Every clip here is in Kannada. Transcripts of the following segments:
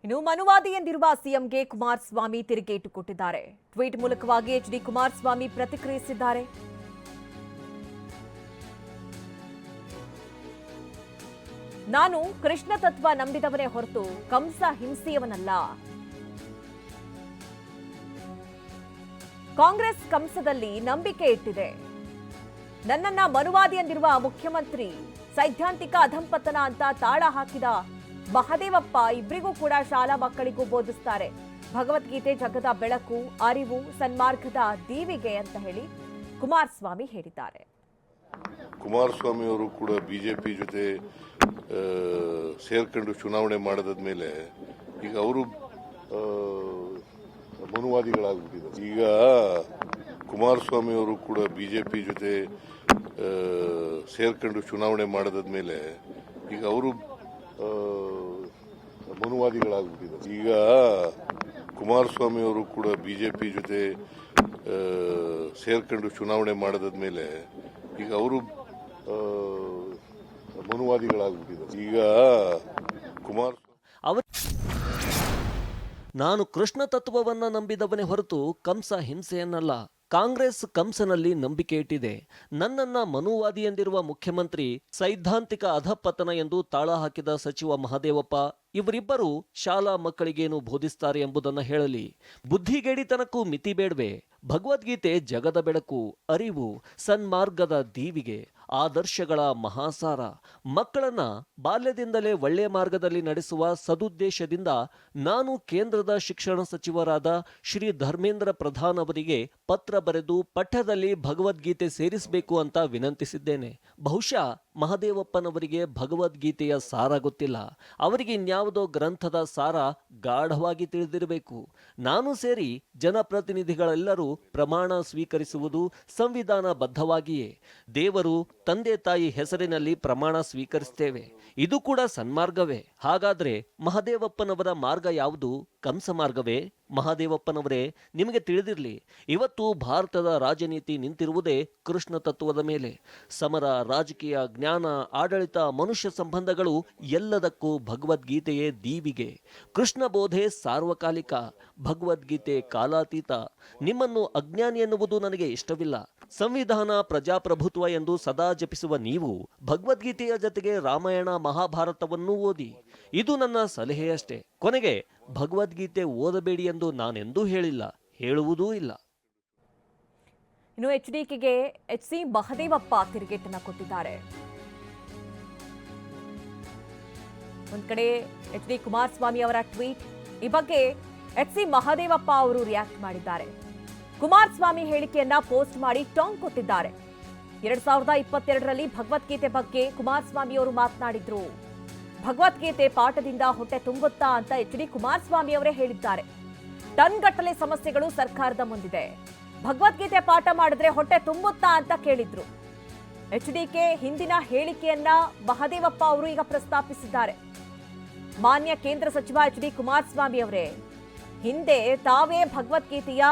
ಇನ್ನು ಮನುವಾದಿ ಎಂದಿರುವ ಸಿಎಂಗೆ ಕುಮಾರಸ್ವಾಮಿ ತಿರುಗೇಟು ಕೊಟ್ಟಿದ್ದಾರೆ. ಟ್ವೀಟ್ ಮೂಲಕವಾಗಿ ಎಚ್ಡಿ ಕುಮಾರಸ್ವಾಮಿ ಪ್ರತಿಕ್ರಿಯಿಸಿದ್ದಾರೆ. ನಾನು ಕೃಷ್ಣ ತತ್ವ ನಂಬಿದವನೇ ಹೊರತು ಕಂಸ ಹಿಂಸೆಯವನಲ್ಲ. ಕಾಂಗ್ರೆಸ್ ಕಂಸದಲ್ಲಿ ನಂಬಿಕೆ ಇಟ್ಟಿದೆ. ನನ್ನನ್ನ ಮನುವಾದಿ ಎಂದಿರುವ ಮುಖ್ಯಮಂತ್ರಿ ಸೈದ್ಧಾಂತಿಕ ಅಧಂಪತನ ಅಂತ ತಾಳ ಹಾಕಿದ ಮಹದೇವಪ್ಪ ಇಬ್ಬರಿಗೂ ಕೂಡ ಶಾಲಾ ಮಕ್ಕಳಿಗೂ ಬೋಧಿಸ್ತಾರೆ. ಭಗವದ್ಗೀತೆ ಜಗದ ಬೆಳಕು, ಅರಿವು, ಸನ್ಮಾರ್ಗದ ದೀವಿಗೆ ಅಂತ ಹೇಳಿ ಕುಮಾರಸ್ವಾಮಿ ಹೇಳಿದ್ದಾರೆ. ಕುಮಾರಸ್ವಾಮಿ ಅವರು ಕೂಡ ಬಿಜೆಪಿ ಜೊತೆ ಸೇರ್ಕೊಂಡು ಚುನಾವಣೆ ಮಾಡಿದ್ಮೇಲೆ ಈಗ ಅವರು ಮನುವಾದಿಗಳಾಗ್ಬಿಟ್ಟಿದ್ದಾರೆ. ಈಗ ಕುಮಾರಸ್ವಾಮಿ ಅವರು ಕೂಡ ಬಿಜೆಪಿ ಜೊತೆ ಸೇರ್ಕೊಂಡು ಚುನಾವಣೆ ಮಾಡಿದ್ಮೇಲೆ ಈಗ ಅವರು ಮನುವಾದಿಗಳಾಗ್ಬಿಟ್ಟಿದ್ದಾರೆ. ಈಗ ಕುಮಾರಸ್ವಾಮಿ ಅವರು ಕೂಡ ಬಿಜೆಪಿ ಜೊತೆ ಸೇರ್ಕೊಂಡು ಚುನಾವಣೆ ಮಾಡಿದ್ಮೇಲೆ ಈಗ ಅವರು ಮನುವಾದಿಗಳಾಗ್ಬಿಟ್ಟಿದ್ದಾರೆ. ಈಗ ಕುಮಾರಸ್ವಾಮಿ ನಾನು ಕೃಷ್ಣ ತತ್ವವನ್ನ ನಂಬಿದವನೇ ಹೊರತು ಕಂಸ ಹಿಂಸೆಯನ್ನಲ್ಲ. ಕಾಂಗ್ರೆಸ್ ಕಂಸನಲ್ಲಿ ನಂಬಿಕೆ ಇಟ್ಟಿದೆ. ನನ್ನನ್ನ ಮನುವಾದಿ ಎಂದಿರುವ ಮುಖ್ಯಮಂತ್ರಿ ಸೈದ್ಧಾಂತಿಕ ಅಧಪತನ ಎಂದು ತಾಳ ಹಾಕಿದ ಸಚಿವ ಮಹದೇವಪ್ಪ ಇವರಿಬ್ಬರು ಶಾಲಾ ಮಕ್ಕಳಿಗೇನು ಬೋಧಿಸ್ತಾರೆ ಎಂಬುದನ್ನು ಹೇಳಲಿ. ಬುದ್ಧಿಗೇಡಿತನಕ್ಕೂ ಮಿತಿ ಬೇಡವೆ? ಭಗವದ್ಗೀತೆ ಜಗದ ಬೆಳಕು, ಅರಿವು, ಸನ್ಮಾರ್ಗದ ದೀವಿಗೆ, ಆದರ್ಶಗಳ ಮಹಾಸಾರ. ಮಕ್ಕಳನ್ನ ಬಾಲ್ಯದಿಂದಲೇ ಒಳ್ಳೆಯ ಮಾರ್ಗದಲ್ಲಿ ನಡೆಸುವ ಸದುದ್ದೇಶದಿಂದ ನಾನು ಕೇಂದ್ರದ ಶಿಕ್ಷಣ ಸಚಿವರಾದ ಶ್ರೀ ಧರ್ಮೇಂದ್ರ ಪ್ರಧಾನ್ ಅವರಿಗೆ ಪತ್ರ ಬರೆದು ಪಠ್ಯದಲ್ಲಿ ಭಗವದ್ಗೀತೆ ಸೇರಿಸಬೇಕು ಅಂತ ವಿನಂತಿಸಿದ್ದೇನೆ. ಬಹುಶಃ ಮಹದೇವಪ್ಪನವರಿಗೆ ಭಗವದ್ಗೀತೆಯ ಸಾರ ಗೊತ್ತಿಲ್ಲ. ಅವರಿಗೆ ಇನ್ಯಾವುದೋ ಗ್ರಂಥದ ಸಾರ ಗಾಢವಾಗಿ ತಿಳಿದಿರಬೇಕು. ನಾನು ಸೇರಿ ಜನಪ್ರತಿನಿಧಿಗಳೆಲ್ಲರೂ ಪ್ರಮಾಣ ಸ್ವೀಕರಿಸುವುದು ಸಂವಿಧಾನಬದ್ಧವಾಗಿಯೇ. ದೇವರು, ತಂದೆ ತಾಯಿ ಹೆಸರಿನಲ್ಲಿ ಪ್ರಮಾಣ ಸ್ವೀಕರಿಸ್ತೇವೆ. ಇದು ಕೂಡ ಸನ್ಮಾರ್ಗವೇ. ಹಾಗಾದ್ರೆ ಮಹದೇವಪ್ಪನವರ ಮಾರ್ಗ ಯಾವುದು? ಕಂಸ ಮಾರ್ಗವೇ? ಮಹದೇವಪ್ಪನವರೇ, ನಿಮಗೆ ತಿಳಿದಿರಲಿ, ಇವತ್ತು ಭಾರತದ ರಾಜನೀತಿ ನಿಂತಿರುವುದೇ ಕೃಷ್ಣ ತತ್ವದ ಮೇಲೆ. ಸಮರ, ರಾಜಕೀಯ, ಜ್ಞಾನ, ಆಡಳಿತ, ಮನುಷ್ಯ ಸಂಬಂಧಗಳು ಎಲ್ಲದಕ್ಕೂ ಭಗವದ್ಗೀತೆಯೇ ದೀವಿಗೆ. ಕೃಷ್ಣ ಬೋಧೆ ಸಾರ್ವಕಾಲಿಕ, ಭಗವದ್ಗೀತೆ ಕಾಲಾತೀತ. ನಿಮ್ಮನ್ನು ಅಜ್ಞಾನಿ ಎನ್ನುವುದು ನನಗೆ ಇಷ್ಟವಿಲ್ಲ. ಸಂವಿಧಾನ, ಪ್ರಜಾಪ್ರಭುತ್ವ ಎಂದು ಸದಾ ಜಪಿಸುವ ನೀವು ಭಗವದ್ಗೀತೆಯ ಜೊತೆಗೆ ರಾಮಾಯಣ, ಮಹಾಭಾರತವನ್ನೂ ಓದಿ. ಇದು ನನ್ನ ಸಲಹೆಯಷ್ಟೇ. ಕೊನೆಗೆ ಭಗವದ್ಗೀತೆ ಓದಬೇಡಿ ಎಂದು ನಾನೆಂದೂ ಹೇಳಿಲ್ಲ, ಹೇಳುವುದೂ ಇಲ್ಲ. ಇನ್ನು ಎಚ್ಡಿಕೆಗೆ ಎಚ್ಸಿ ಮಹದೇವಪ್ಪ ತಿರುಗೇಟನ್ನ ಕೊಟ್ಟಿದ್ದಾರೆ. ಒಂದ್ ಕಡೆ ಎಚ್ಡಿ ಕುಮಾರಸ್ವಾಮಿ ಅವರ ಟ್ವೀಟ್, ಈ ಬಗ್ಗೆ ಎಚ್ಸಿ ಮಹದೇವಪ್ಪ ಅವರು ರಿಯಾಕ್ಟ್ ಮಾಡಿದ್ದಾರೆ. ಕುಮಾರಸ್ವಾಮಿ ಹೇಳಿಕೆಯನ್ನ ಪೋಸ್ಟ್ ಮಾಡಿ ಟಾಂಗ್ ಕೊಟ್ಟಿದ್ದಾರೆ. 2022ರಲ್ಲಿ ಭಗವದ್ಗೀತೆ ಬಗ್ಗೆ ಕುಮಾರಸ್ವಾಮಿ ಅವರು ಮಾತನಾಡಿದ್ರು. ಭಗವದ್ಗೀತೆ ಪಾಠದಿಂದ ಹೊಟ್ಟೆ ತುಂಬುತ್ತಾ ಅಂತ ಎಚ್ಡಿ ಕುಮಾರಸ್ವಾಮಿ ಅವರೇ ಹೇಳಿದ್ದಾರೆ. ಟನ್ ಗಟ್ಟಲೆ ಸಮಸ್ಯೆಗಳು ಸರ್ಕಾರದ ಮುಂದಿದೆ. ಭಗವದ್ಗೀತೆ ಪಾಠ ಮಾಡಿದ್ರೆ ಹೊಟ್ಟೆ ತುಂಬುತ್ತಾ ಅಂತ ಕೇಳಿದ್ರು. ಎಚ್ಡಿಕೆ ಹಿಂದಿನ ಹೇಳಿಕೆಯನ್ನ ಮಹದೇವಪ್ಪ ಅವರು ಈಗ ಪ್ರಸ್ತಾಪಿಸಿದ್ದಾರೆ. ಮಾನ್ಯ ಕೇಂದ್ರ ಸಚಿವ ಎಚ್ಡಿ ಕುಮಾರಸ್ವಾಮಿ ಅವರೇ, ಹಿಂದೆ ತಾವೇ ಭಗವದ್ಗೀತೆಯ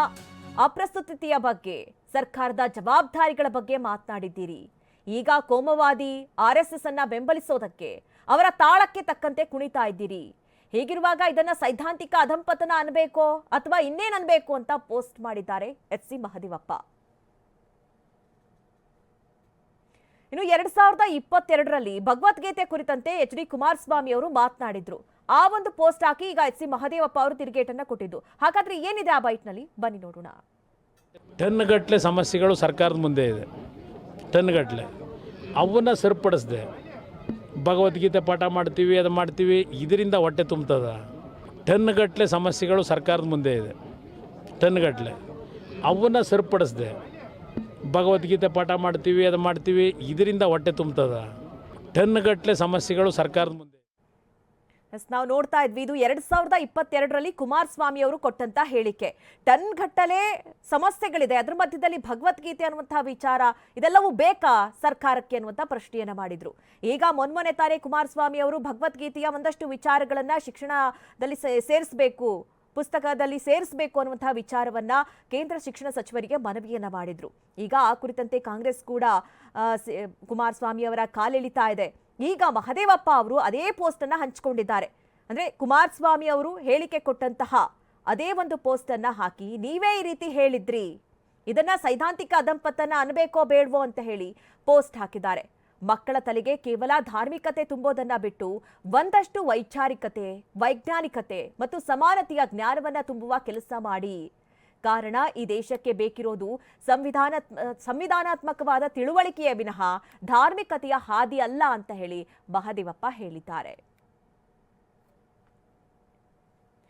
ಅಪ್ರಸ್ತುತತೆಯ ಬಗ್ಗೆ, ಸರ್ಕಾರದ ಜವಾಬ್ದಾರಿಗಳ ಬಗ್ಗೆ ಮಾತನಾಡಿದ್ದೀರಿ. ಈಗ ಕೋಮವಾದಿ RSS ಅನ್ನ ಬೆಂಬಲಿಸೋದಕ್ಕೆ, ಅವರ ತಾಳಕ್ಕೆ ತಕ್ಕಂತೆ ಕುಣಿತಾ ಇದ್ದೀರಿ. ಹೀಗಿರುವಾಗ ಇದನ್ನ ಸೈದ್ಧಾಂತಿಕ ಅಧಂಪತನ ಅನ್ಬೇಕೋ ಅಥವಾ ಇನ್ನೇನ್ ಅನ್ಬೇಕು ಅಂತ ಪೋಸ್ಟ್ ಮಾಡಿದ್ದಾರೆ ಎಚ್ಸಿ ಮಹದೇವಪ್ಪ. ಇನ್ನು 2022ರಲ್ಲಿ ಭಗವದ್ಗೀತೆ ಕುರಿತಂತೆ ಎಚ್ಡಿ ಕುಮಾರಸ್ವಾಮಿ ಅವರು ಮಾತನಾಡಿದ್ರು. ಆ ಒಂದು ಪೋಸ್ಟ್ ಹಾಕಿ ಈಗ ಎಚ್ಸಿ ಮಹದೇವಪ್ಪ ಅವರು ತಿರುಗೇಟನ್ನ ಕೊಟ್ಟಿದ್ದು. ಹಾಗಾದ್ರೆ ಏನಿದೆ ಆ ಬೈಟ್ನಲ್ಲಿ, ಬನ್ನಿ ನೋಡೋಣ. ಟನ್ಗಟ್ಟಲೆ ಸಮಸ್ಯೆಗಳು ಸರ್ಕಾರದ ಮುಂದೆ ಇದೆ. ಟನ್ಗಟ್ಟಲೆ ಅವನ್ನ ಸರಿಪಡಿಸ್ದೆ ಭಗವದ್ಗೀತೆ ಪಾಠ ಮಾಡ್ತೀವಿ, ಅದು ಮಾಡ್ತೀವಿ, ಇದರಿಂದ ಹೊಟ್ಟೆ ತುಂಬ್ತದ? ಟನ್ಗಟ್ಟಲೆ ಸಮಸ್ಯೆಗಳು ಸರ್ಕಾರದ ಮುಂದೆ ಇದೆ. ಟನ್ಗಟ್ಟಲೆ ಅವನ್ನ ಸರಿಪಡಿಸ್ದೆ ಭಗವದ್ಗೀತೆ ಪಾಠ ಮಾಡ್ತೀವಿ, ಅದು ಮಾಡ್ತೀವಿ, ಇದರಿಂದ ಹೊಟ್ಟೆ ತುಂಬ್ತದ? ಟನ್ಗಟ್ಟಲೆ ಸಮಸ್ಯೆಗಳು ಸರ್ಕಾರದ ಮುಂದೆ. ನಾವು ನೋಡ್ತಾ ಇದ್ವಿ, ಇದು 2022ರಲ್ಲಿ ಕುಮಾರಸ್ವಾಮಿ ಅವರು ಕೊಟ್ಟಂತ ಹೇಳಿಕೆ. ಟನ್ ಗಟ್ಟಲೆ ಸಮಸ್ಯೆಗಳಿದೆ, ಅದ್ರ ಮಧ್ಯದಲ್ಲಿ ಭಗವದ್ಗೀತೆ ಅನ್ನುವಂತಹ ವಿಚಾರ, ಇದೆಲ್ಲವೂ ಬೇಕಾ ಸರ್ಕಾರಕ್ಕೆ ಅನ್ನುವಂಥ ಪ್ರಶ್ನೆಯನ್ನ ಮಾಡಿದ್ರು. ಈಗ ಮೊನ್ನೆ ತಾನೇ ಕುಮಾರಸ್ವಾಮಿ ಅವರು ಭಗವದ್ಗೀತೆಯ ಒಂದಷ್ಟು ವಿಚಾರಗಳನ್ನ ಶಿಕ್ಷಣದಲ್ಲಿ ಸೇರಿಸಬೇಕು, ಪುಸ್ತಕದಲ್ಲಿ ಸೇರಿಸಬೇಕು ಅನ್ನುವಂತಹ ವಿಚಾರವನ್ನ ಕೇಂದ್ರ ಶಿಕ್ಷಣ ಸಚಿವರಿಗೆ ಮನವಿಯನ್ನ ಮಾಡಿದ್ರು. ಈಗ ಆ ಕುರಿತಂತೆ ಕಾಂಗ್ರೆಸ್ ಕೂಡ ಕುಮಾರಸ್ವಾಮಿ ಅವರ ಕಾಲೆಳಿತಾ ಇದೆ. ಈಗ ಮಹದೇವಪ್ಪ ಅವರು ಅದೇ ಪೋಸ್ಟ್ ಅನ್ನ ಹಂಚಿಕೊಂಡಿದ್ದಾರೆ. ಅಂದ್ರೆ ಕುಮಾರಸ್ವಾಮಿ ಅವರು ಹೇಳಿಕೆ ಕೊಟ್ಟಂತಹ ಅದೇ ಒಂದು ಪೋಸ್ಟ್ ಅನ್ನ ಹಾಕಿ, ನೀವೇ ಈ ರೀತಿ ಹೇಳಿದ್ರಿ, ಇದನ್ನ ಸೈದ್ಧಾಂತಿಕ ಅಧಂಪತನ ಅನ್ಬೇಕೋ ಬೇಡವೋ ಅಂತ ಹೇಳಿ ಪೋಸ್ಟ್ ಹಾಕಿದ್ದಾರೆ. ಮಕ್ಕಳ ತಲೆಗೆ ಕೇವಲ ಧಾರ್ಮಿಕತೆ ತುಂಬೋದನ್ನ ಬಿಟ್ಟು ಒಂದಷ್ಟು ವೈಚಾರಿಕತೆ, ವೈಜ್ಞಾನಿಕತೆ ಮತ್ತು ಸಮಾನತೆಯ ಜ್ಞಾನವನ್ನ ತುಂಬುವ ಕೆಲಸ ಮಾಡಿ. ಕಾರಣ ಈ ದೇಶಕ್ಕೆ ಬೇಕಿರೋದು ಸಂವಿಧಾನಾತ್ಮಕವಾದ ತಿಳುವಳಿಕೆಯ ವಿನಃ ಧಾರ್ಮಿಕತೆಯ ಹಾದಿ ಅಲ್ಲ ಅಂತ ಹೇಳಿ ಮಹದೇವಪ್ಪ ಹೇಳಿದ್ದಾರೆ.